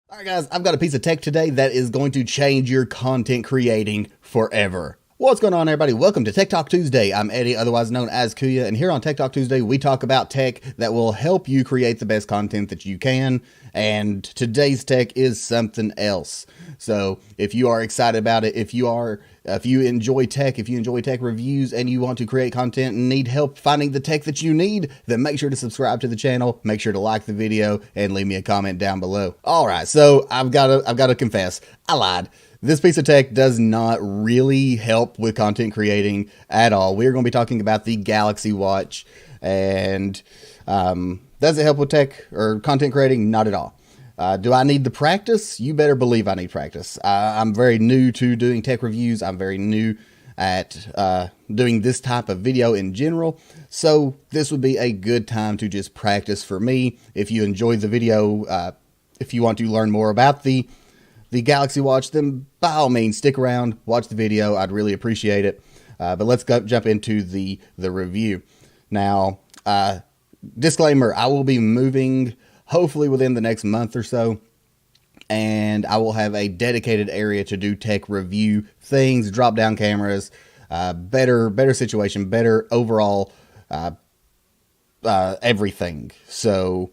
All right, guys, I've got a piece of tech today that is going to change your content creating forever. What's going on, everybody? Welcome to Tech Talk Tuesday. I'm Eddie, otherwise known as Kuya, and here on Tech Talk Tuesday, we talk about tech that will help you create the best content that you can, and today's tech is something else. So if you are excited about it, if you enjoy tech reviews, and you want to create content and need help finding the tech that you need, then make sure to subscribe to the channel, make sure to like the video, and leave me a comment down below. All right, so I've got to confess, I lied. This piece of tech does not really help with content creating at all. We're going to be talking about the Galaxy Watch, and does it help with tech or content creating? Not at all. Do I need the practice? You better believe I need practice. I'm very new to doing tech reviews. I'm very new at doing this type of video in general. So this would be a good time to just practice for me. If you enjoyed the video, if you want to learn more about the Galaxy Watch, then by all means, stick around, watch the video. I'd really appreciate it. But let's jump into the review. Now, disclaimer, I will be moving hopefully within the next month or so, and I will have a dedicated area to do tech review things, drop down cameras, better situation, better overall everything. So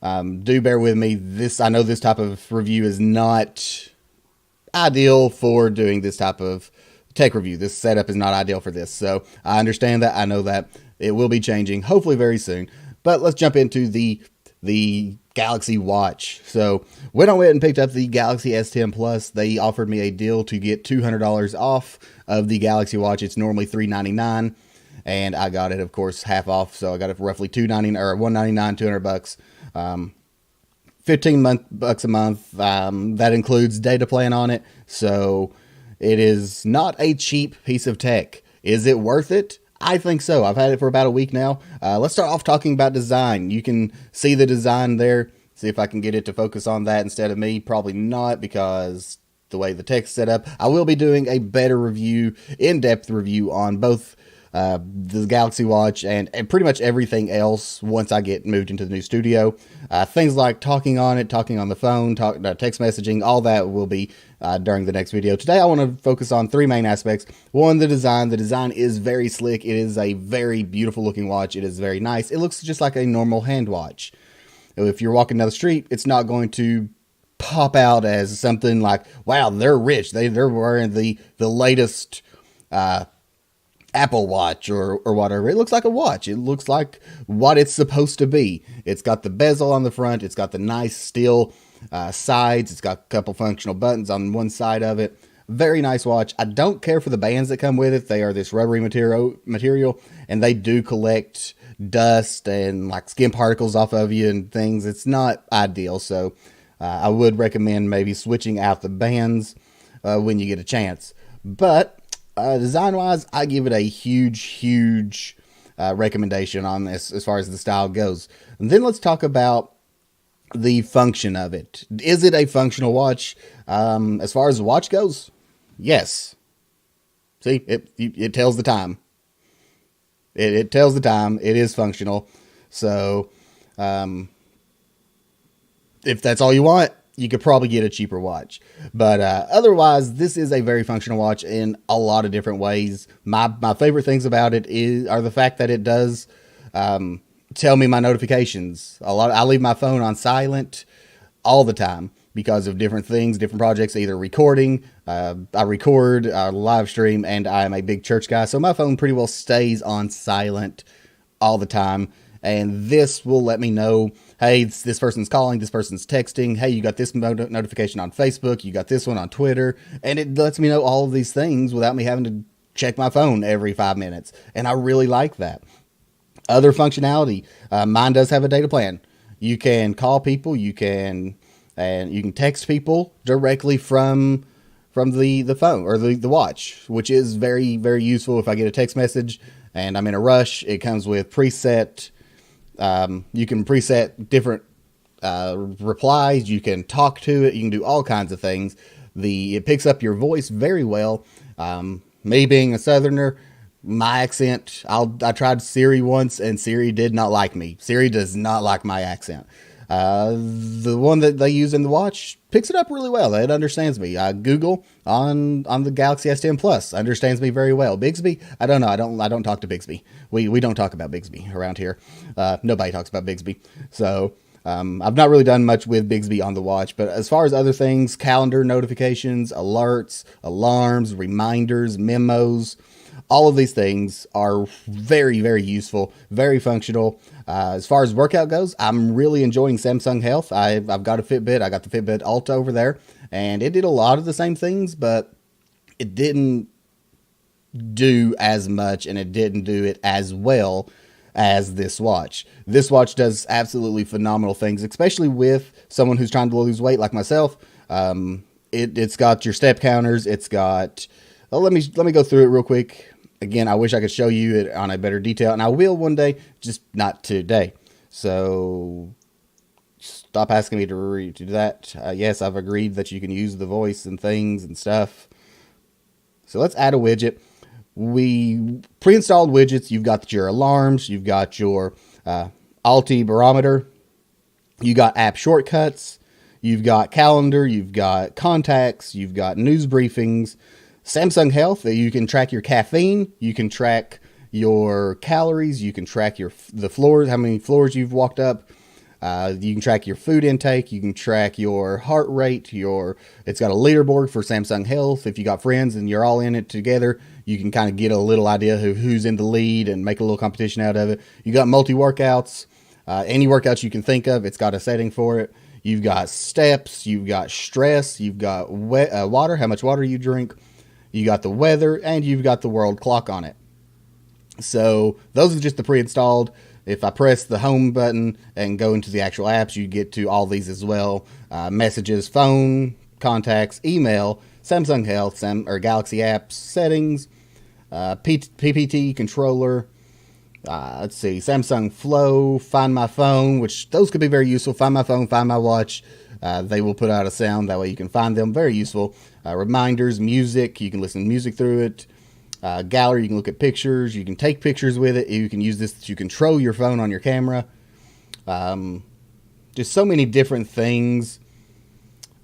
do bear with me. I know this type of review is not ideal for doing this type of tech review. This setup is not ideal for this. So I understand that. I know that it will be changing, hopefully very soon. But let's jump into the Galaxy Watch. So when I went and picked up the Galaxy S10 Plus, they offered me a deal to get $200 off of the Galaxy Watch. It's normally $399, and I got it, of course, half off. So I got it for roughly $199, $200. 15 bucks a month. That includes data plan on it. So it is not a cheap piece of tech. Is it worth it? I think so. I've had it for about a week now. Let's start off talking about design. You can see the design there. See if I can get it to focus on that instead of me. Probably not, because the way the text set up. I will be doing a better review, in-depth review on both the Galaxy Watch and pretty much everything else once I get moved into the new studio. Things like talking on it, talking on the phone, text messaging, all that will be during the next video. Today I want to focus on three main aspects. One, the design. The design is very slick. It is a very beautiful looking watch. It is very nice. It looks just like a normal hand watch. If you're walking down the street, it's not going to pop out as something like, wow, they're rich. They're wearing the latest Apple Watch or whatever. It looks like a watch. It looks like what it's supposed to be. It's got the bezel on the front. It's got the nice steel sides. It's got a couple functional buttons on one side of it. Very nice watch. I don't care for the bands that come with it. They are this rubbery material, and they do collect dust and like skin particles off of you and things. It's not ideal. So I would recommend maybe switching out the bands when you get a chance. But design-wise, I give it a huge recommendation on this as far as the style goes. And then let's talk about the function of it. Is it a functional watch? As far as the watch goes, yes. See, it tells the time. It tells the time. It is functional. So, if that's all you want, you could probably get a cheaper watch. But otherwise, this is a very functional watch in a lot of different ways. My favorite things about it are the fact that it does tell me my notifications. I leave my phone on silent all the time because of different things, different projects, either recording. I record, live stream, and I am a big church guy. So my phone pretty well stays on silent all the time. And this will let me know, hey, this person's calling, this person's texting. Hey, you got this notification on Facebook. You got this one on Twitter. And it lets me know all of these things without me having to check my phone every 5 minutes. And I really like that. Other functionality. Mine does have a data plan. You can call people. You can text people directly from the phone or the watch, which is very, very useful. If I get a text message and I'm in a rush, it comes with preset. You can preset different replies. You can talk to it. You can do all kinds of things. It picks up your voice very well. Me being a Southerner, my accent, I tried Siri once, and Siri did not like me. Siri does not like my accent. The one that they use in the watch picks it up really well. It understands me. Google on the Galaxy S10 Plus understands me very well. Bixby, I don't know. I don't talk to Bixby. We don't talk about Bixby around here. Nobody talks about Bixby. So I've not really done much with Bixby on the watch, but as far as other things, calendar notifications, alerts, alarms, reminders, memos, all of these things are very, very useful, very functional. As far as workout goes, I'm really enjoying Samsung Health. I've got a Fitbit. I got the Fitbit Ultra over there, and it did a lot of the same things, but it didn't do as much, and it didn't do it as well as this watch. This watch does absolutely phenomenal things, especially with someone who's trying to lose weight like myself. It's got your step counters. It's got... Well, let me go through it real quick. Again, I wish I could show you it on a better detail, and I will one day, just not today. So stop asking me to do that. Yes, I've agreed that you can use the voice and things and stuff. So let's add a widget. We pre-installed widgets. You've got your alarms. You've got your Alti barometer. You got app shortcuts. You've got calendar. You've got contacts. You've got news briefings. Samsung Health, you can track your caffeine, you can track your calories, you can track the floors, how many floors you've walked up, you can track your food intake, you can track your heart rate, it's got a leaderboard for Samsung Health. If you got friends and you're all in it together, you can kind of get a little idea of who's in the lead and make a little competition out of it. You got multi-workouts, any workouts you can think of, it's got a setting for it. You've got steps, you've got stress, you've got water, how much water you drink. You got the weather, and you've got the world clock on it. So those are just the pre-installed. If I press the home button and go into the actual apps, you get to all these as well. Messages, phone, contacts, email, Samsung Health, or Galaxy apps, settings, PPT controller. Let's see, Samsung Flow, Find My Phone, which those could be very useful. Find My Phone, Find My Watch. They will put out a sound. That way you can find them. Very useful. Reminders, music. You can listen to music through it. Gallery. You can look at pictures. You can take pictures with it. You can use this to control your phone on your camera. Just so many different things.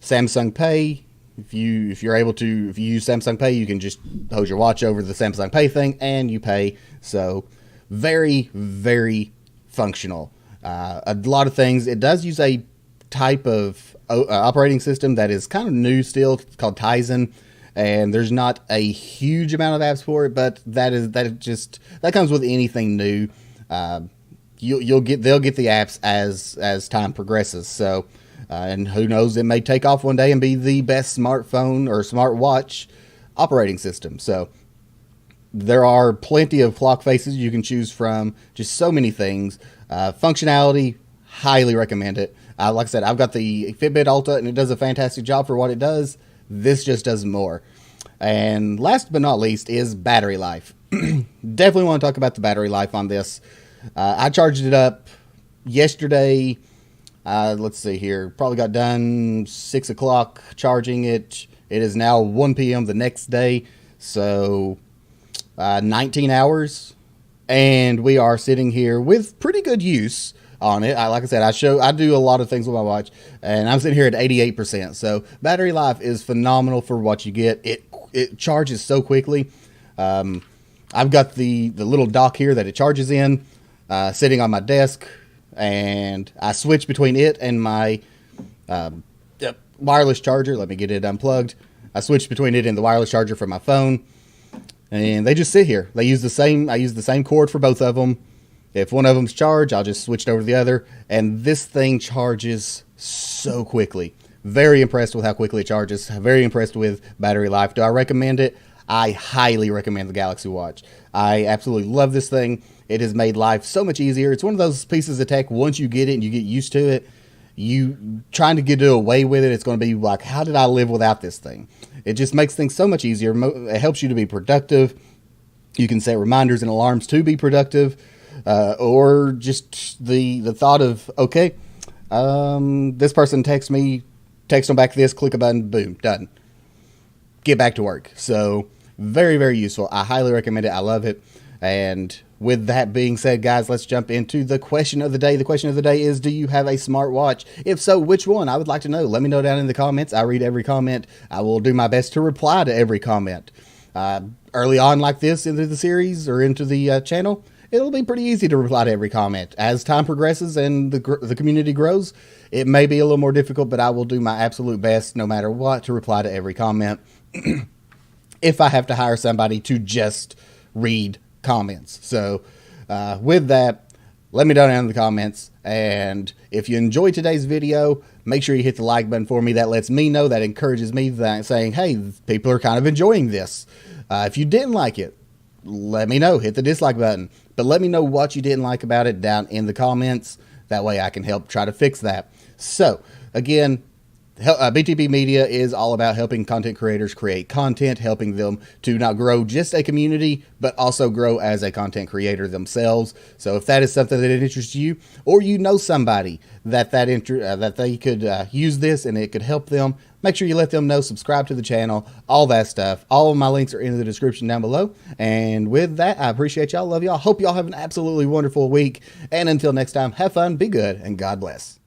Samsung Pay. If you use Samsung Pay, you can just hold your watch over the Samsung Pay thing and you pay. So very, very functional. A lot of things. It does use a type of operating system that is kind of new still. It's called Tizen, and there's not a huge amount of apps for it, but that comes with anything new. They'll get the apps as time progresses. So, and who knows, it may take off one day and be the best smartphone or smartwatch operating system. So there are plenty of clock faces you can choose from. Just so many things. Functionality, highly recommend it. Like I said, I've got the Fitbit Ultra, and it does a fantastic job for what it does. This just does more. And last but not least is battery life. Definitely want to talk about the battery life on this. I charged it up yesterday. Let's see here. Probably got done 6 o'clock charging it. It is now 1 p.m. the next day. So 19 hours. And we are sitting here with pretty good use on it. Like I said, I do a lot of things with my watch, and I'm sitting here at 88%. So battery life is phenomenal for what you get. It charges so quickly. I've got the little dock here that it charges in, sitting on my desk, and I switch between it and my wireless charger. Let me get it unplugged. I switch between it and the wireless charger for my phone, and they just sit here. I use the same cord for both of them. If one of them's charged, I'll just switch it over to the other. And this thing charges so quickly. Very impressed with how quickly it charges. Very impressed with battery life. Do I recommend it? I highly recommend the Galaxy Watch. I absolutely love this thing. It has made life so much easier. It's one of those pieces of tech, once you get it and you get used to it, you trying to get away with it, it's going to be like, how did I live without this thing? It just makes things so much easier. It helps you to be productive. You can set reminders and alarms to be productive. Or just the thought of, okay, this person texts me, text them back this, click a button, boom, done. Get back to work. So very, very useful. I highly recommend it. I love it. And with that being said, guys, let's jump into the question of the day. The question of the day is, do you have a smartwatch? If so, which one? I would like to know. Let me know down in the comments. I read every comment. I will do my best to reply to every comment. Early on like this into the series or into the channel, it'll be pretty easy to reply to every comment. As time progresses and the community grows, it may be a little more difficult, but I will do my absolute best no matter what to reply to every comment. If I have to hire somebody to just read comments. So with that, let me know down in the comments. And if you enjoyed today's video, make sure you hit the like button for me. That lets me know, that encourages me, that saying, hey, people are kind of enjoying this. If you didn't like it, let me know. Hit the dislike button. But let me know what you didn't like about it down in the comments. That way I can help try to fix that. So again, BTP Media is all about helping content creators create content, helping them to not grow just a community, but also grow as a content creator themselves. So if that is something that interests you, or you know somebody that they could use this and it could help them, make sure you let them know, subscribe to the channel, all that stuff. All of my links are in the description down below. And with that, I appreciate y'all, love y'all. Hope y'all have an absolutely wonderful week. And until next time, have fun, be good, and God bless.